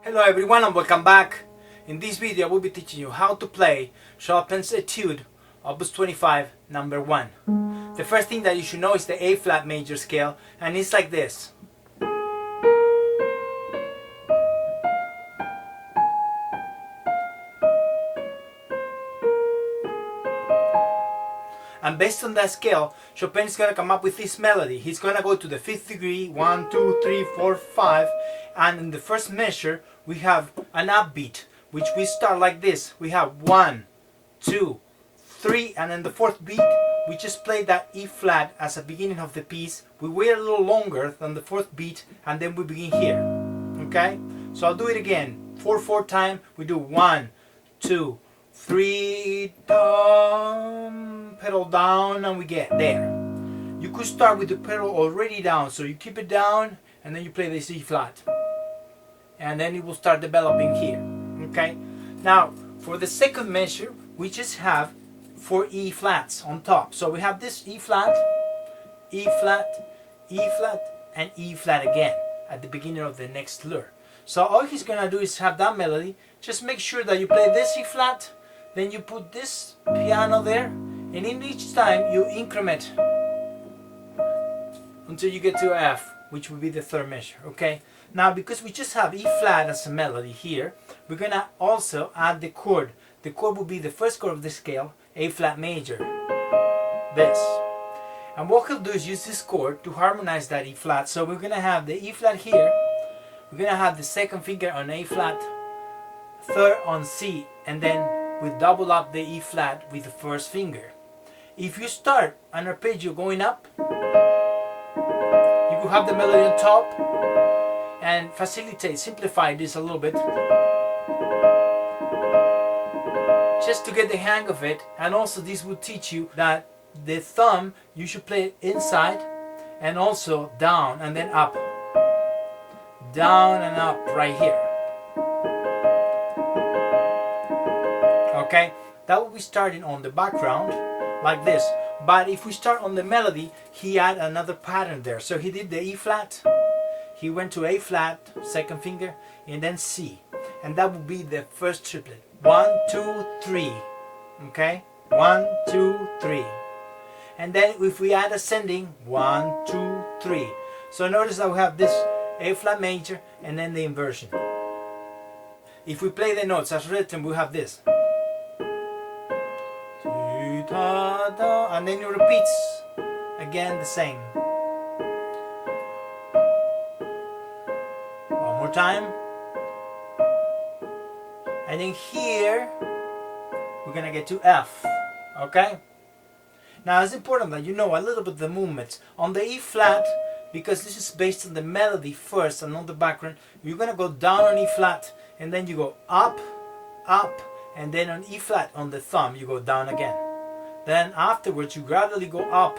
Hello everyone and welcome back. In this video I will be teaching you how to play Chopin's Etude Op.25 No.1. The first thing that you should know is the A flat major scale, and it's like this. And based on that scale, Chopin is going to come up with this melody. He's going to go to the 5th degree, 1, 2, 3, 4, 5, and in the first measure we have an upbeat, which we start like this. We have 1, 2, 3, and in the 4th beat we just play that E flat as a beginning of the piece. We wait a little longer than the 4th beat and then we begin here. Okay? So I'll do it again. 4/4 time. We do 1, 2, 3, pedal down, and we get there. You could start with the pedal already down, so you keep it down and then you play the C flat, and then it will start developing here. Okay, now for the second measure we just have 4 E flats on top. So we have this E flat, E flat, E flat, and E flat again at the beginning of the next slur. So all he's gonna do is have that melody. Just make sure that you play this E flat, then you put this piano there, and in each time you increment until you get to F, which will be the third measure. Okay, now because we just have E flat as a melody here, we're gonna also add the chord. The chord will be the first chord of the scale, A flat major, this. And what he'll do is use this chord to harmonize that E flat. So we're gonna have the E flat here, we're gonna have the second finger on A flat, third on C, and then we double up the E flat with the first finger. If you start an arpeggio going up, you could have the melody on top and simplify this a little bit just to get the hang of it. And also this will teach you that the thumb, you should play it inside and also down and then up, down and up right here. Okay, that will be starting on the background like this. But if we start on the melody, he had another pattern there. So he did the E flat, he went to A flat, second finger, and then C, and that would be the first triplet. 1, 2, 3. Okay, 1, 2, 3, and then if we add ascending, 1, 2, 3. So notice that we have this A flat major and then the inversion. If we play the notes as written, we have this. And then it repeats again the same. One more time. And then here we're gonna get to F. Okay? Now it's important that you know a little bit of the movements. On the E flat, because this is based on the melody first and not the background, you're gonna go down on E flat and then you go up, up, and then on E flat on the thumb you go down again. Then afterwards you gradually go up,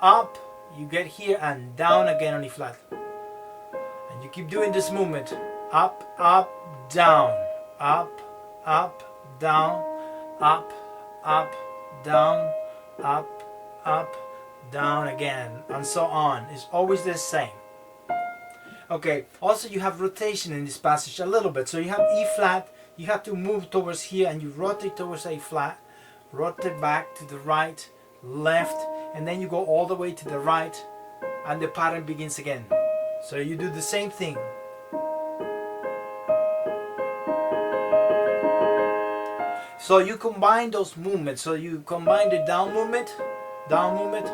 up, you get here and down again on E flat. And you keep doing this movement. Up, up, down, up, up, down, up, up, down, up, up, down again, and so on. It's always the same. Okay, also you have rotation in this passage a little bit. So you have E flat, you have to move towards here and you rotate towards A flat. Rotate back to the right, left, and then you go all the way to the right and the pattern begins again. So you do the same thing. So you combine those movements. So you combine the down movement, down movement,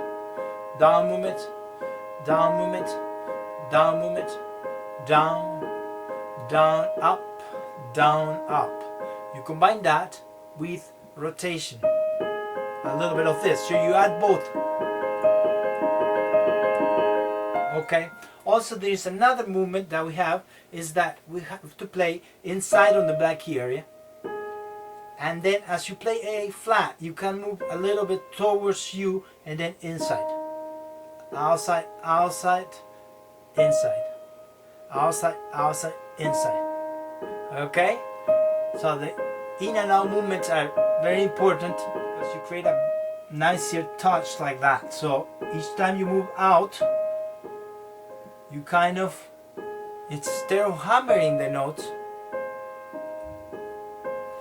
down movement, down movement, down movement, down, down, up, down, up. You combine that with rotation, a little bit of this, so you add both. Okay, also there is another movement that we have, is that we have to play inside on the black key area, and then as you play A flat you can move a little bit towards you and then inside, outside, outside, inside, outside, outside, inside. Okay, so the in and out movements are very important because you create a nicer touch like that. So each time you move out, you kind of, instead of hammering the notes,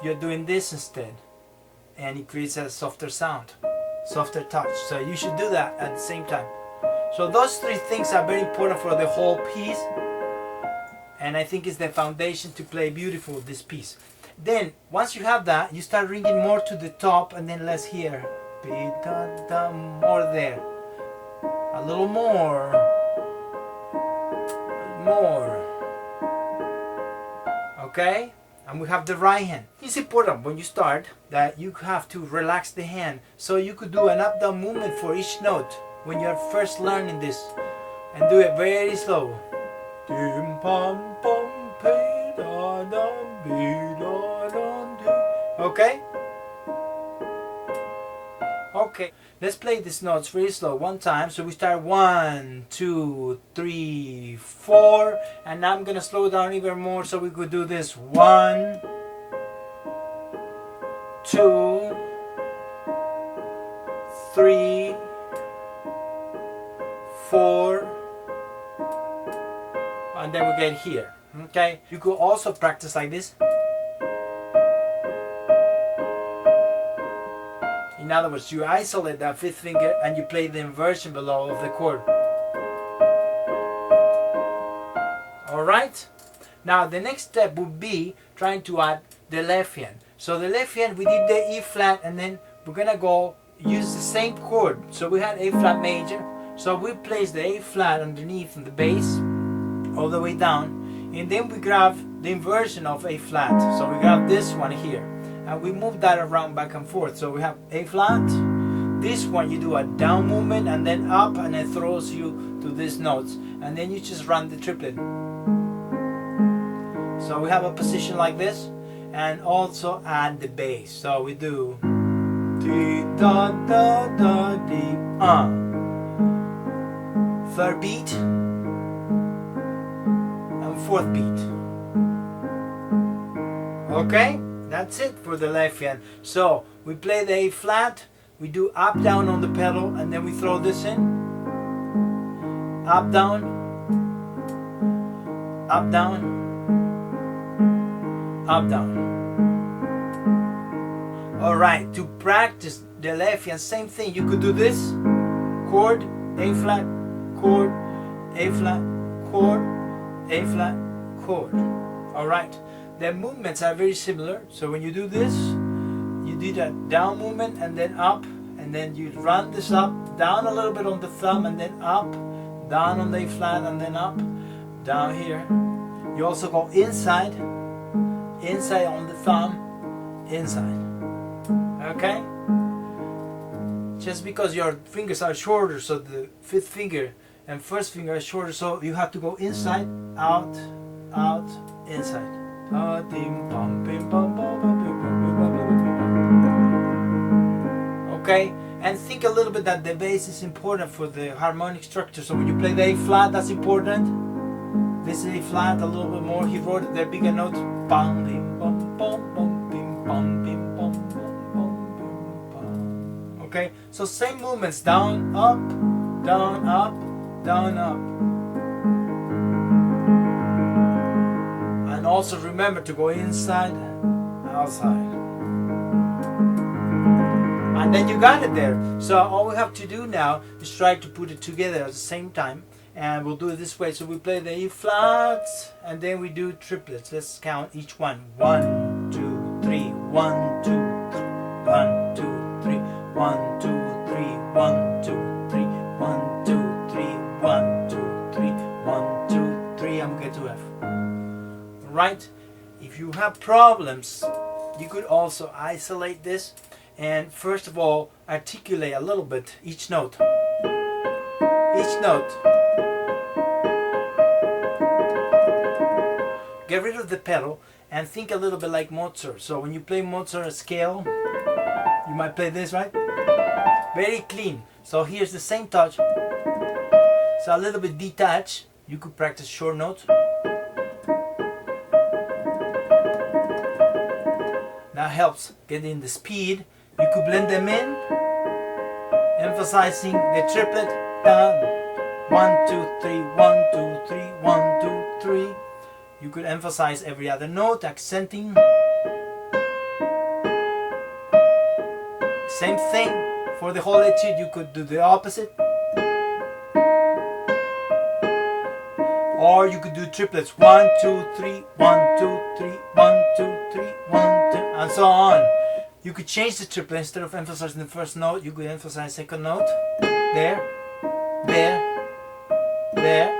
you're doing this instead, and it creates a softer sound, softer touch. So you should do that at the same time. So those three things are very important for the whole piece, and I think it's the foundation to play beautiful this piece. Then once you have that, you start ringing more to the top, and then less here, more there, a little more, okay? And we have the right hand. It's important when you start that you have to relax the hand, so you could do an up down movement for each note when you're first learning this, and do it very slow. Okay? Okay, let's play these notes very slow one time. So we start 1, 2, 3, 4, and now I'm gonna slow down even more, so we could do this 1, 2, 3, 4, and then we get here. Okay, you could also practice like this. In other words, you isolate that fifth finger and you play the inversion below of the chord. Alright? Now the next step would be trying to add the left hand. So the left hand, we did the E flat, and then we're gonna go use the same chord. So we had A flat major. So we place the A flat underneath in the bass all the way down, and then we grab the inversion of A flat. So we grab this one here, and we move that around back and forth. So we have A flat, this one you do a down movement and then up, and it throws you to these notes, and then you just run the triplet. So we have a position like this, and also add the bass. So we do D da da da D, third beat and fourth beat. Okay? That's it for the left hand. So we play the A flat, we do up down on the pedal, and then we throw this in. Up down, up down, up down. Alright, to practice the left hand, same thing. You could do this chord, A flat, chord, A flat, chord, A flat, chord. Alright. The movements are very similar. So when you do this, you do that down movement and then up, and then you run this up, down a little bit on the thumb, and then up, down on the A flat, and then up, down here. You also go inside, inside on the thumb, inside. Okay? Just because your fingers are shorter, so the fifth finger and first finger are shorter, so you have to go inside, out, out, inside. Okay, and think a little bit that the bass is important for the harmonic structure. So when you play the A flat, that's important. This is A flat a little bit more. He wrote the bigger notes. Okay, so same movements: down, up, down, up, down, up. And also remember to go inside, outside. And then you got it there. So all we have to do now is try to put it together at the same time. And we'll do it this way. So we play the E flats, and then we do triplets. Let's count each one. 1, 2, 3, 1, 2, 3, 1, 2, 3, 1, 2, 3, 1, 2, 3, 1, 2, 3, 1, 2, 3, 1, 2, 3, and we get to F. Right? If you have problems, you could also isolate this, and first of all articulate a little bit each note. Each note. Get rid of the pedal and think a little bit like Mozart. So when you play Mozart scale, you might play this, right? Very clean. So here's the same touch. So a little bit detached. You could practice short notes. That helps getting the speed. You could blend them in, emphasizing the triplet. Down, 1, 2, 3, 1, 2, 3, 1, 2, 3. You could emphasize every other note, accenting. Same thing for the whole etude, you could do the opposite. Or you could do triplets, 1, 2, 3, 1, 2, 3, 1, 2, 3, 1, 2, and so on. You could change the triplet. Instead of emphasizing the first note, you could emphasize second note. There, there, there.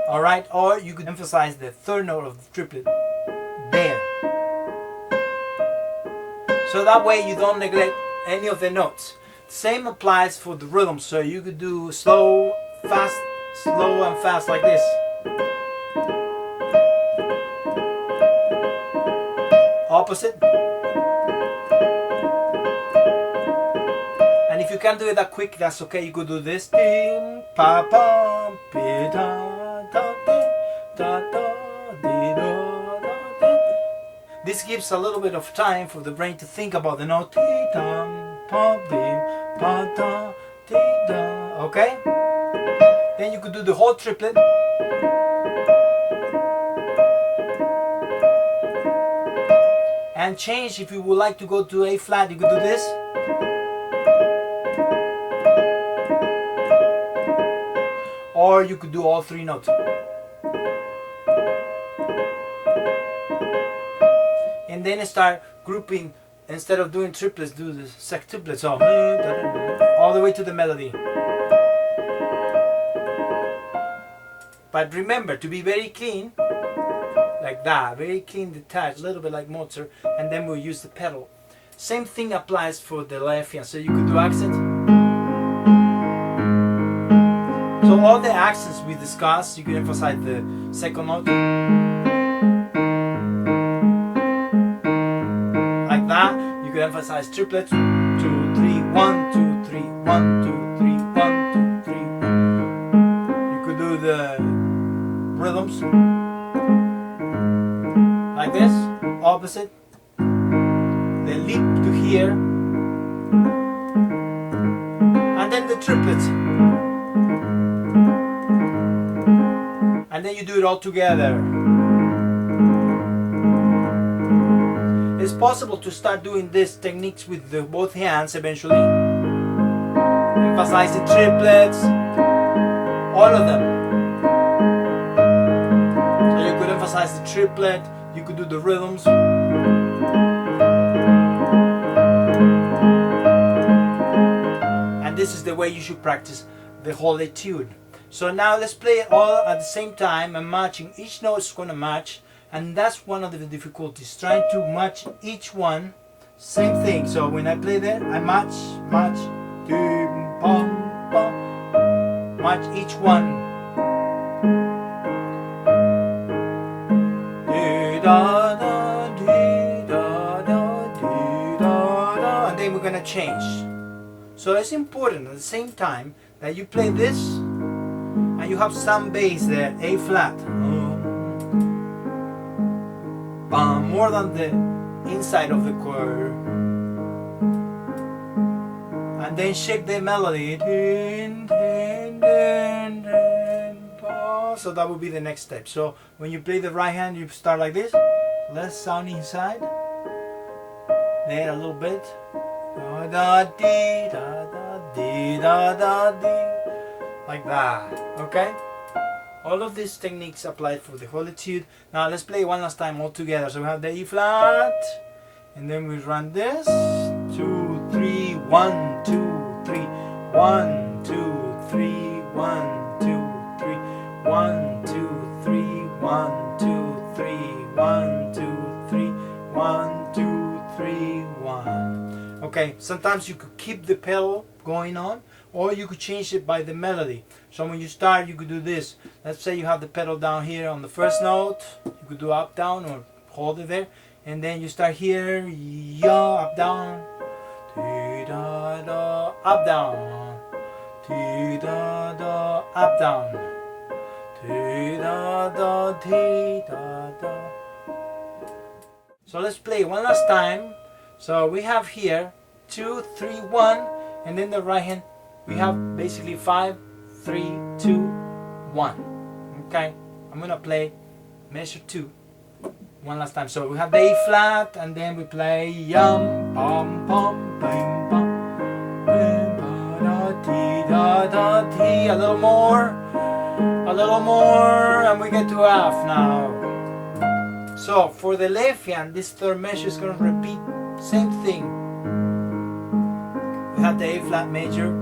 Alright, or you could emphasize the third note of the triplet. There. So that way you don't neglect any of the notes. Same applies for the rhythm. So you could do slow, fast, slow and fast like this. Opposite. And if you can't do it that quick, that's okay. You could do this. This gives a little bit of time for the brain to think about the note. Okay? Then you could do the whole triplet. And change, if you would like to go to A flat, you could do this. Or you could do all three notes. And then start grouping. Instead of doing triplets, do the sextuplets all the way to the melody. But remember to be very clean, like that, very clean, detached, a little bit like Mozart, and then we'll use the pedal. Same thing applies for the left hand, so you could do accent. So all the accents we discussed, you could emphasize the second note. Like that, you could emphasize triplets, 2, 3, 1, 2, 3, 1, 2, 3, 1, 2, 3. You could do the rhythms like this, opposite, the leap to here, and then the triplets, and then you do it all together. It's possible to start doing these techniques with both hands eventually. Emphasize the triplets, all of them. So you could emphasize the triplet, you could do the rhythms. And this is the way you should practice the whole etude. So now let's play it all at the same time and matching. Each note is going to match, and that's one of the difficulties, trying to match each one. Same thing. So when I play that, I match, match each one. And then we're gonna change. So it's important at the same time that you play this and you have some bass there, A flat, more than the inside of the chord, and then shape the melody. So that would be the next step. So when you play the right hand, you start like this, less sound inside, then a little bit, like that. Okay, all of these techniques apply for the whole etude. Now let's play one last time all together. So we have the E flat, and then we run this 2, 3, 1, 2, 3, 1, 2, 3, 1, 2, 3, 1, 2, 3, 1, 2, 3, 1, 2, 3, 1, 2, 3, 1. Okay, sometimes you could keep the pedal going on, or you could change it by the melody. So when you start, you could do this. Let's say you have the pedal down here on the first note. You could do up, down, or hold it there. And then you start here, up, down, up, down, up, down. So let's play one last time. So we have here 2, 3, 1, and then the right hand we have basically 5, 3, 2, 1. Okay, I'm gonna play measure 2 one last time. So we have the A flat, and then we play Bum bum bim bum bim ba da ti da da ti. A little more, and we get to F now. So for the left hand, this third measure is going to repeat same thing. We have the A flat major,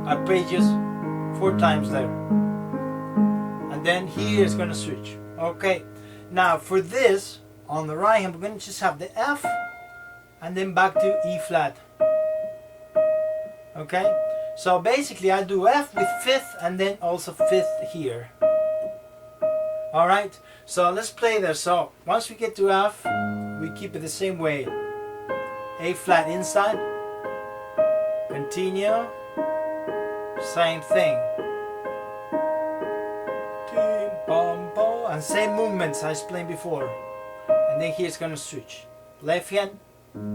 arpeggios 4 times there, and then here it's going to switch. Okay, now for this on the right hand, we're going to just have the F and then back to E flat. Okay, so basically I do F with 5th and then also 5th here. Alright, so let's play there. So once we get to F, we keep it the same way. A flat inside, continue, same thing, and same movements I explained before. And then here it's going to switch. Left hand,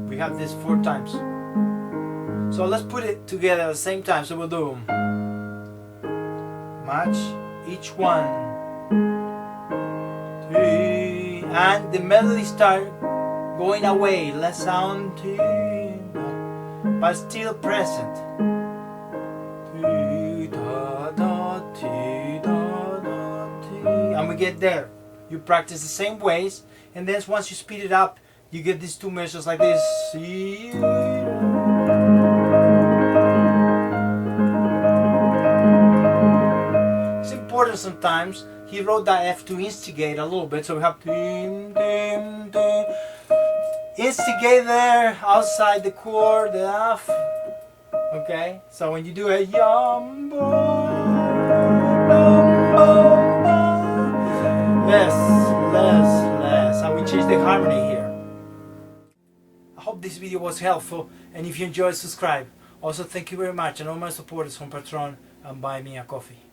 we have this 4 times. So let's put it together at the same time. So we'll do match each one, 3, and the melody start going away, less sound, but still present. And we get there. You practice the same ways, and then once you speed it up, you get these 2 measures like this. It's important sometimes. He wrote that F to instigate a little bit, so we have to instigate there outside the chord, the F. Okay, so when you do a yum less, and we change the harmony here. I hope this video was helpful, and if you enjoyed, subscribe. Also, thank you very much, and all my supporters from Patreon and Buy Me a Coffee.